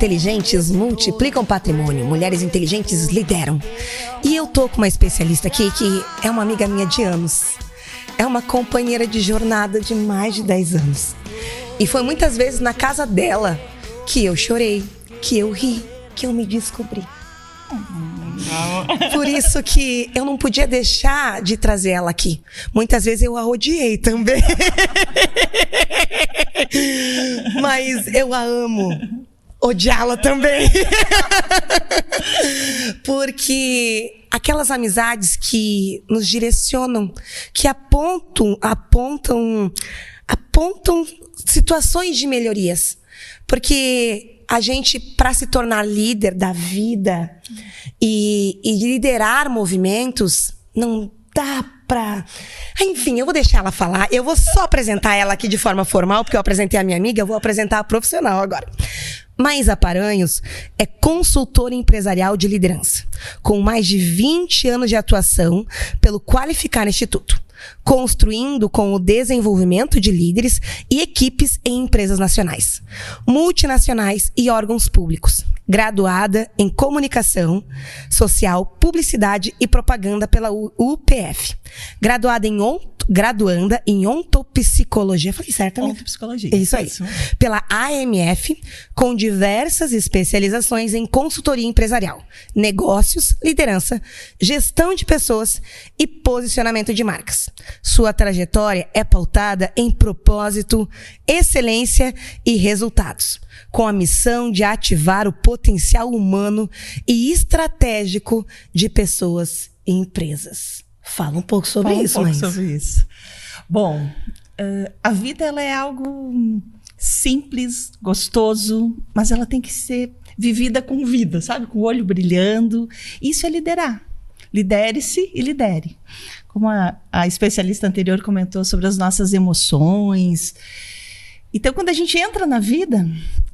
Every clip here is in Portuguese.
inteligentes multiplicam patrimônio, mulheres inteligentes lideram. E eu tô com uma especialista aqui que é uma amiga minha de anos. É uma companheira de jornada de mais de 10 anos. E foi muitas vezes na casa dela que eu chorei, que eu ri, que eu me descobri. Por isso que eu não podia deixar de trazer ela aqui. Muitas vezes eu a odiei também. Mas eu a amo. Odiá-la também. Porque aquelas amizades que nos direcionam, que apontam situações de melhorias. Porque a gente, para se tornar líder da vida e liderar movimentos, não dá pra... Enfim, eu vou deixar ela falar. Eu vou só apresentar ela aqui de forma formal, porque eu apresentei a minha amiga, eu vou apresentar a profissional agora. Maísa Paranhos é consultora empresarial de liderança, com mais de 20 anos de atuação pelo Qualificar Instituto, construindo com o desenvolvimento de líderes e equipes em empresas nacionais, multinacionais e órgãos públicos. Graduada em Comunicação Social, Publicidade e Propaganda pela UPF. Graduanda em Ontopsicologia. Falei certo, amiga? Ontopsicologia. Isso aí. Pela AMF, com diversas especializações em consultoria empresarial, negócios, liderança, gestão de pessoas e posicionamento de marcas. Sua trajetória é pautada em propósito, excelência e resultados, com a missão de ativar o potencial humano e estratégico de pessoas e empresas. Fala um pouco sobre isso, Maísa. Fala um pouco sobre isso. Bom, a vida ela é algo simples, gostoso, mas ela tem que ser vivida com vida, sabe? Com o olho brilhando. Isso é liderar. Lidere-se e lidere. Como a especialista anterior comentou sobre as nossas emoções. Então, quando a gente entra na vida,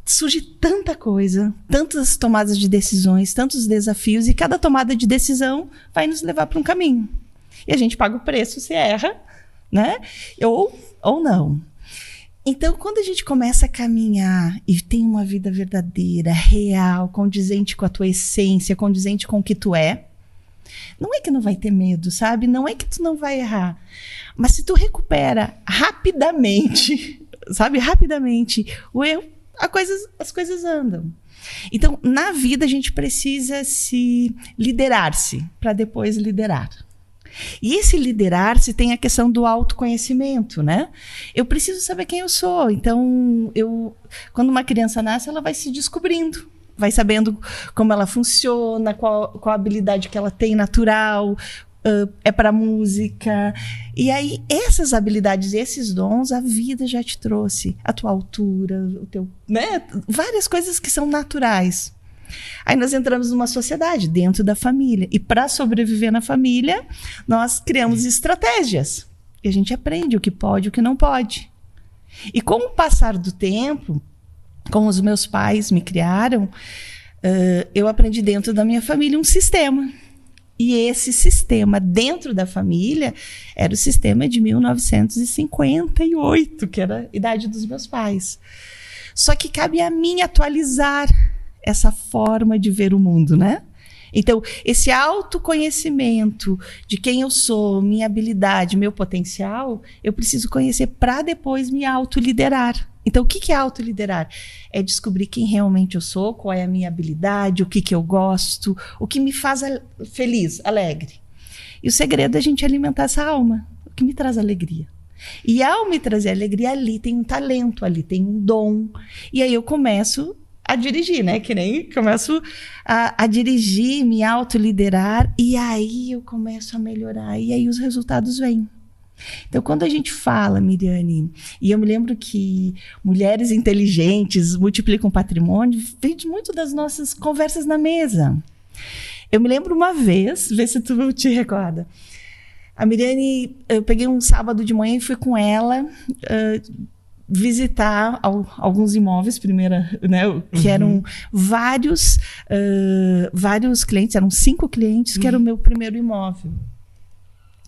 surge tanta coisa, tantas tomadas de decisões, tantos desafios, e cada tomada de decisão vai nos levar para um caminho. E a gente paga o preço se erra, né? Ou não. Então, quando a gente começa a caminhar e tem uma vida verdadeira, real, condizente com a tua essência, condizente com o que tu é, não é que não vai ter medo, sabe? Não é que tu não vai errar. Mas se tu recupera rapidamente, sabe? Rapidamente, o erro, as coisas andam. Então, na vida, a gente precisa se liderar-se para depois liderar. E esse liderar-se tem a questão do autoconhecimento, né? Eu preciso saber quem eu sou. Então, quando uma criança nasce, ela vai se descobrindo. Vai sabendo como ela funciona, qual a habilidade que ela tem natural, é para música. E aí, essas habilidades, esses dons, a vida já te trouxe. A tua altura, o teu, né? Várias coisas que são naturais. Aí nós entramos numa sociedade, dentro da família. E para sobreviver na família, nós criamos estratégias. E a gente aprende o que pode e o que não pode. E com o passar do tempo, como os meus pais me criaram, eu aprendi dentro da minha família um sistema. E esse sistema dentro da família era o sistema de 1958, que era a idade dos meus pais. Só que cabe a mim atualizar essa forma de ver o mundo, né? Então, esse autoconhecimento de quem eu sou, minha habilidade, meu potencial, eu preciso conhecer para depois me autoliderar. Então, o que é autoliderar? É descobrir quem realmente eu sou, qual é a minha habilidade, o que eu gosto, o que me faz feliz, alegre. E o segredo é a gente alimentar essa alma, o que me traz alegria. E ao me trazer alegria, ali tem um talento, ali tem um dom. E aí eu começo a dirigir, né? Que nem começo a dirigir, me autoliderar, e aí eu começo a melhorar, e aí os resultados vêm. Então, quando a gente fala, Miriane, e eu me lembro que mulheres inteligentes multiplicam patrimônio, vem muito das nossas conversas na mesa. Eu me lembro uma vez, vê se tu te recorda, a Miriane, eu peguei um sábado de manhã e fui com ela visitar alguns imóveis, né, que eram vários clientes, eram 5 clientes, que era o meu primeiro imóvel.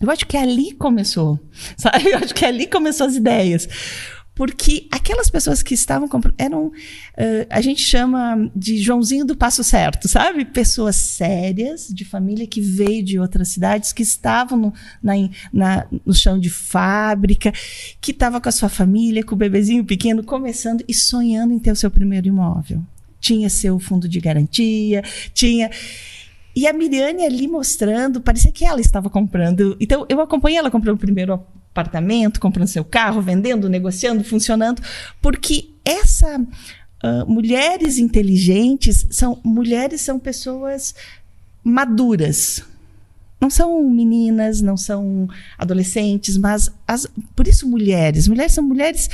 Eu acho que ali começou, sabe? Eu acho que ali começou as ideias. Porque aquelas pessoas que estavam comprando eram, a gente chama de Joãozinho do Passo Certo, sabe? Pessoas sérias, de família que veio de outras cidades, que estavam no chão de fábrica, que estava com a sua família, com o bebezinho pequeno, começando e sonhando em ter o seu primeiro imóvel. Tinha seu fundo de garantia, tinha... E a Miriane ali mostrando, parecia que ela estava comprando. Então, eu acompanhei ela comprando o primeiro apartamento, comprando seu carro, vendendo, negociando, funcionando, porque mulheres inteligentes são pessoas maduras. Não são meninas, não são adolescentes, mas por isso mulheres. Mulheres são mulheres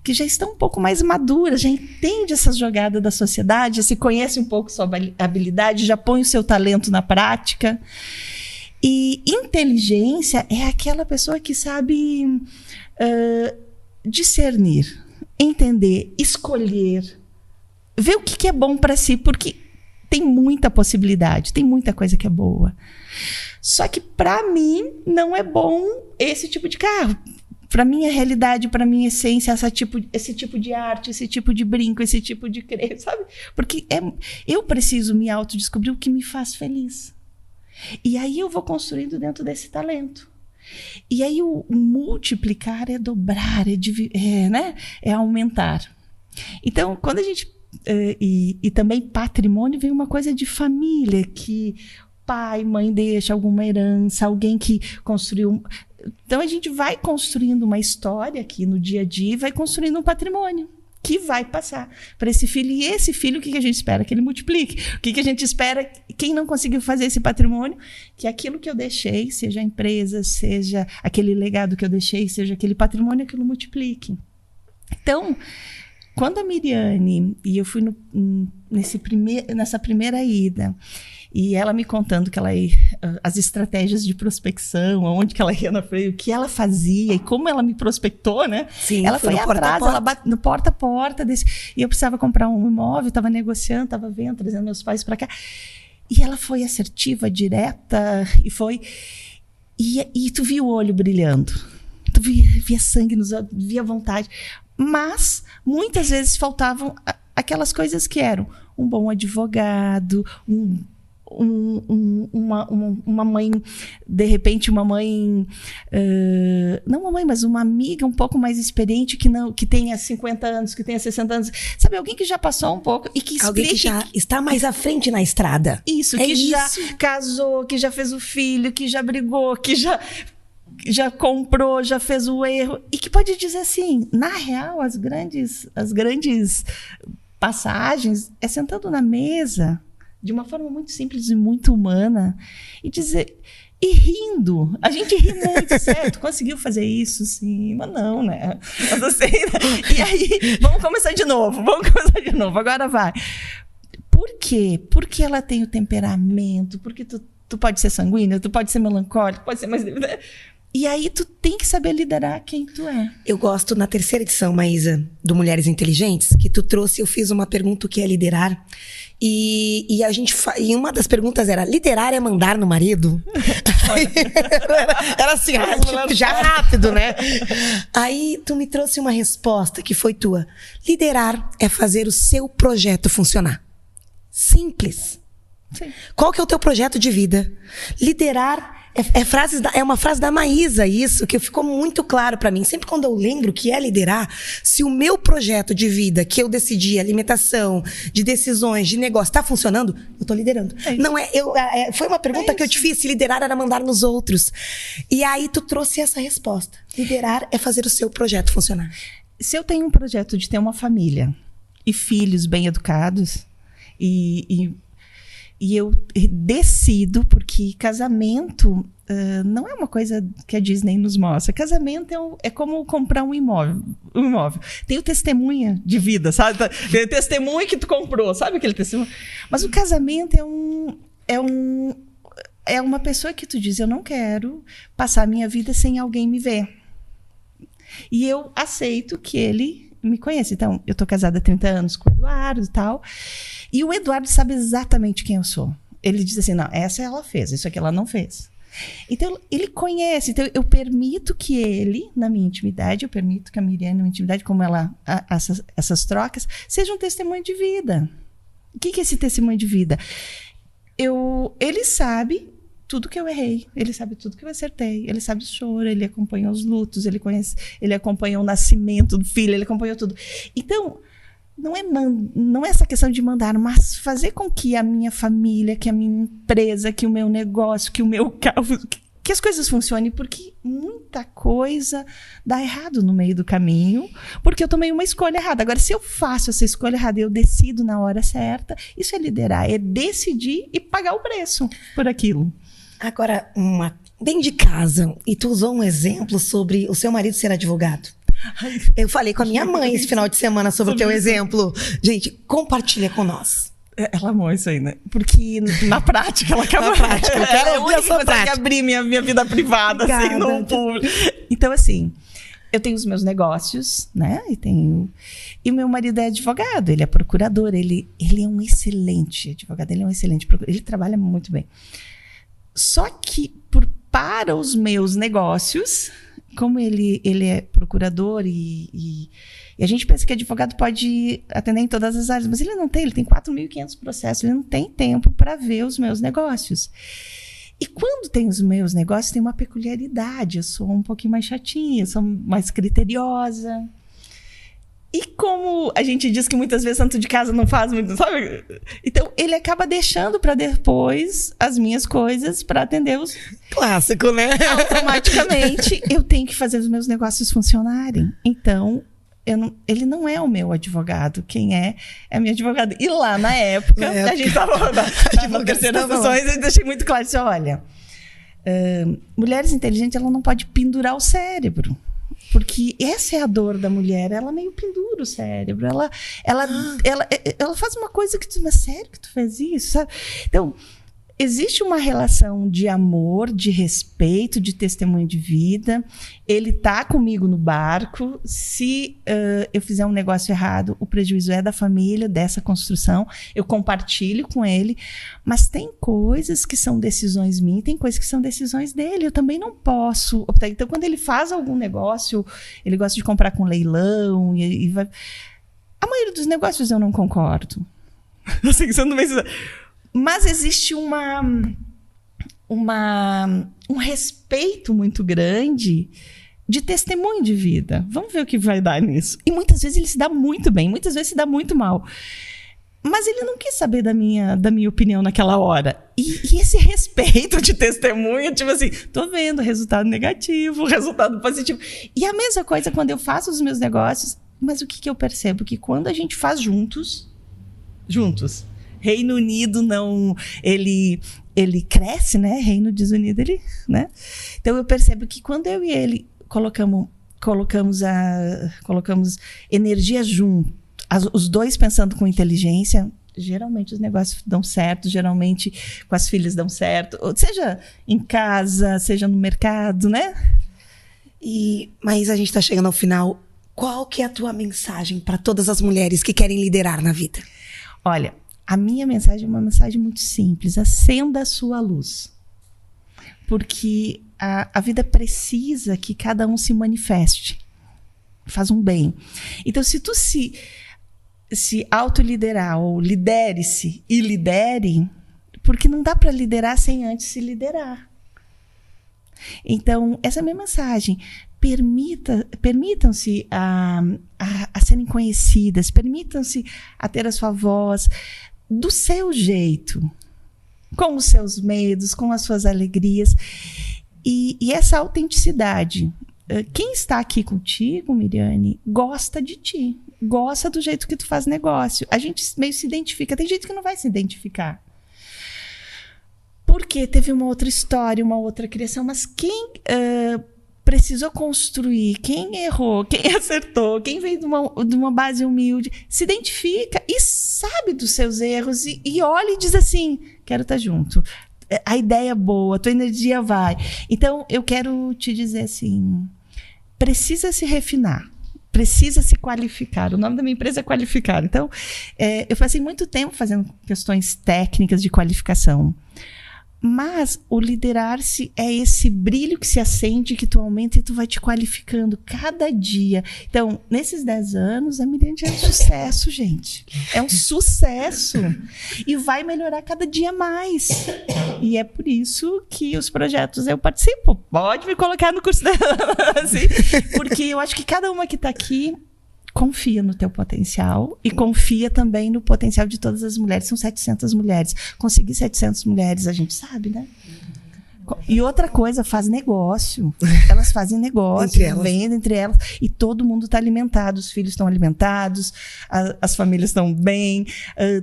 que já estão um pouco mais maduras, já entendem essas jogadas da sociedade, já se conhece um pouco sua habilidade, já põe o seu talento na prática. E inteligência é aquela pessoa que sabe discernir, entender, escolher, ver o que é bom para si, porque tem muita possibilidade, tem muita coisa que é boa. Só que para mim não é bom esse tipo de carro. Para minha realidade, para minha essência, esse tipo de arte, esse tipo de brinco, esse tipo de crer, sabe? Porque eu preciso me autodescobrir o que me faz feliz. E aí eu vou construindo dentro desse talento. E aí o multiplicar é dobrar, é aumentar. Então, quando a gente... E também patrimônio vem uma coisa de família, que pai, mãe deixa alguma herança, alguém que construiu... Então, a gente vai construindo uma história aqui no dia a dia e vai construindo um patrimônio que vai passar para esse filho. E esse filho, o que a gente espera? Que ele multiplique. O que a gente espera, quem não conseguiu fazer esse patrimônio, que aquilo que eu deixei, seja a empresa, seja aquele legado que eu deixei, seja aquele patrimônio, aquilo multiplique. Então, quando a Miriane, e eu fui nessa primeira ida, e ela me contando que ela ia, as estratégias de prospecção, onde que ela ia na frente, o que ela fazia e como ela me prospectou, né? Sim, ela foi atrás, ela bate no porta a porta e eu precisava comprar um imóvel, estava negociando, estava vendo, trazendo meus pais para cá. E ela foi assertiva, direta, e foi... E tu via o olho brilhando, tu via sangue nos olhos, via vontade, mas muitas vezes faltavam aquelas coisas que eram um bom advogado, uma mãe, de repente uma mãe, não uma mãe, mas uma amiga um pouco mais experiente, que tenha 50 anos, que tenha 60 anos, sabe, alguém que já passou um pouco e que explique, alguém que já está mais à frente na estrada. Isso, já casou, que já fez o filho, que já brigou, que já comprou, já fez o erro, e que pode dizer assim, na real, as grandes passagens é sentando na mesa de uma forma muito simples e muito humana e dizer, e rindo, a gente ri muito, certo? Conseguiu fazer isso? Sim, mas não, né? Mas assim, e aí, vamos começar de novo, agora vai. Por quê? Porque ela tem o temperamento, porque tu pode ser sanguíneo, tu pode ser melancólico, pode ser mais... E aí tu tem que saber liderar quem tu é. Eu gosto, na terceira edição, Maísa, do Mulheres Inteligentes, que tu trouxe, eu fiz uma pergunta, o que é liderar? E a gente e uma das perguntas era, liderar é mandar no marido? era assim, tipo, já rápido, né? Aí tu me trouxe uma resposta que foi tua. Liderar é fazer o seu projeto funcionar. Simples. Sim. Qual que é o teu projeto de vida? Liderar é uma frase da Maísa, isso, que ficou muito claro pra mim. Sempre quando eu lembro que é liderar, se o meu projeto de vida, que eu decidi, alimentação, de decisões, de negócio, tá funcionando, eu tô liderando. Não foi uma pergunta que eu te fiz, se liderar era mandar nos outros. E aí tu trouxe essa resposta. Liderar é fazer o seu projeto funcionar. Se eu tenho um projeto de ter uma família e filhos bem educados, e eu decido, porque casamento não é uma coisa que a Disney nos mostra. Casamento é como comprar um imóvel. Tem o testemunha de vida, sabe? Tem o testemunho que tu comprou, sabe aquele testemunho? Mas o casamento é uma pessoa que tu diz, eu não quero passar a minha vida sem alguém me ver. E eu aceito que ele me conheça. Então, eu tô casada há 30 anos com o Eduardo e tal. E o Eduardo sabe exatamente quem eu sou. Ele diz assim, não, essa ela fez, isso aqui ela não fez. Então, ele conhece. Então, eu permito que ele, na minha intimidade, eu permito que a Miriane, na minha intimidade, como ela, essas trocas, seja um testemunho de vida. O que é esse testemunho de vida? Ele sabe tudo que eu errei, ele sabe tudo que eu acertei, ele sabe o choro, ele acompanha os lutos, ele acompanha o nascimento do filho, ele acompanhou tudo. Então, não é essa questão de mandar, mas fazer com que a minha família, que a minha empresa, que o meu negócio, que o meu carro, que as coisas funcionem, porque muita coisa dá errado no meio do caminho, porque eu tomei uma escolha errada. Agora, se eu faço essa escolha errada e eu decido na hora certa, isso é liderar, é decidir e pagar o preço por aquilo. Agora, dentro de casa, e tu usou um exemplo sobre o seu marido ser advogado. Eu falei com a minha mãe esse final de semana sobre o teu exemplo. Gente, compartilha com nós. Ela amou isso aí, né? Porque na prática ela acaba... Na prática, eu quero ouvir a sua prática. Abrir minha vida privada, assim, no público. Então, assim, eu tenho os meus negócios, né? E o meu marido é advogado, ele é procurador, ele é um excelente advogado, ele é um excelente procurador, ele trabalha muito bem. Só que para os meus negócios, como ele é procurador e a gente pensa que advogado pode atender em todas as áreas, mas ele não tem, ele tem 4.500 processos, ele não tem tempo para ver os meus negócios. E quando tem os meus negócios, tem uma peculiaridade, eu sou um pouquinho mais chatinha, sou mais criteriosa. E como a gente diz que muitas vezes santo de casa não faz muito, sabe? Então, ele acaba deixando para depois as minhas coisas para atender os... Clássico, né? Automaticamente, eu tenho que fazer os meus negócios funcionarem. Então, ele não é o meu advogado. Quem é a minha advogada. E lá, na época, a gente estava na terceira sessão, e eu deixei muito claro, disse, olha, mulheres inteligentes, ela não pode pendurar o cérebro. Porque essa é a dor da mulher, ela meio pendura o cérebro, ela faz uma coisa que tu diz, mas sério que tu fez isso? Sabe? Então, existe uma relação de amor, de respeito, de testemunho de vida. Ele tá comigo no barco. Se eu fizer um negócio errado, o prejuízo é da família, dessa construção. Eu compartilho com ele. Mas tem coisas que são decisões minhas, tem coisas que são decisões dele. Eu também não posso optar. Então, quando ele faz algum negócio, ele gosta de comprar com leilão. E vai... A maioria dos negócios eu não concordo. Assim, você não vai... Mas existe um respeito muito grande de testemunho de vida. Vamos ver o que vai dar nisso. E muitas vezes ele se dá muito bem, muitas vezes se dá muito mal. Mas ele não quis saber da minha opinião naquela hora. E esse respeito de testemunho, tipo assim, tô vendo resultado negativo, resultado positivo. E a mesma coisa quando eu faço os meus negócios. Mas o que eu percebo? Que quando a gente faz juntos, Reino Unido não... Ele cresce, né? Reino desunido, ele... né? Então, eu percebo que quando eu e ele colocamos energia junto, os dois pensando com inteligência, geralmente os negócios dão certo, geralmente com as filhas dão certo, seja em casa, seja no mercado, né? Mas a gente está chegando ao final. Qual que é a tua mensagem para todas as mulheres que querem liderar na vida? Olha... A minha mensagem é uma mensagem muito simples. Acenda a sua luz. Porque a vida precisa que cada um se manifeste. Faz um bem. Então, se tu se autoliderar ou lidere-se e lidere, porque não dá para liderar sem antes se liderar. Então, essa é a minha mensagem. Permitam-se a serem conhecidas, permitam-se a ter a sua voz, do seu jeito, com os seus medos, com as suas alegrias. E essa autenticidade. Quem está aqui contigo, Miriane, gosta de ti. Gosta do jeito que tu faz negócio. A gente meio se identifica. Tem gente que não vai se identificar. Porque teve uma outra história, uma outra criação. Mas quem... precisou construir, quem errou, quem acertou, quem veio de uma base humilde, se identifica e sabe dos seus erros e olha e diz assim, quero estar junto. A ideia é boa, a tua energia vai. Então, eu quero te dizer assim, precisa se refinar, precisa se qualificar. O nome da minha empresa é Qualificar. Então, eu passei muito tempo fazendo questões técnicas de qualificação. Mas o liderar-se é esse brilho que se acende, que tu aumenta e tu vai te qualificando cada dia. Então, nesses 10 anos, a Miriam é um sucesso, gente. É um sucesso. E vai melhorar cada dia mais. E é por isso que os projetos eu participo. Pode me colocar no curso dela. Assim, porque eu acho que cada uma que está aqui confia no teu potencial e confia também no potencial de todas as mulheres. São 700 mulheres. Conseguir 700 mulheres, a gente sabe, né? E outra coisa, faz negócio. Elas fazem negócio, vendem entre elas. E todo mundo está alimentado. Os filhos estão alimentados, as famílias estão bem,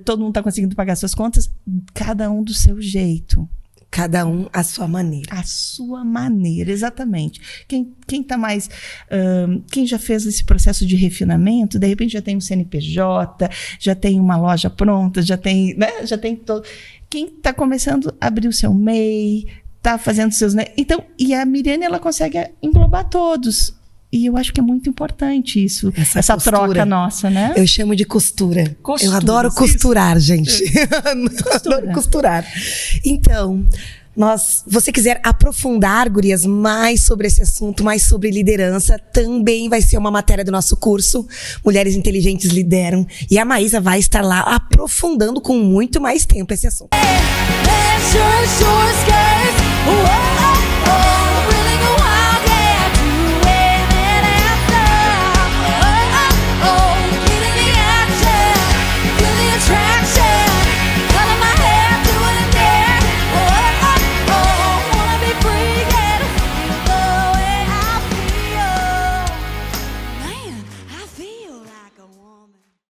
todo mundo está conseguindo pagar suas contas. Cada um do seu jeito. Cada um à sua maneira. À sua maneira, exatamente. Quem tá mais... quem já fez esse processo de refinamento, de repente já tem um CNPJ, já tem uma loja pronta, já tem, né? Já tem todo... Quem está começando a abrir o seu MEI, está fazendo seus... Então, e a Miriam, ela consegue englobar todos. E eu acho que é muito importante isso, essa troca nossa, né? Eu chamo de costura. Eu adoro costurar, gente. Adoro costurar. Então, você quiser aprofundar, gurias, mais sobre esse assunto, mais sobre liderança, também vai ser uma matéria do nosso curso, Mulheres Inteligentes Lideram. E a Maísa vai estar lá aprofundando com muito mais tempo esse assunto.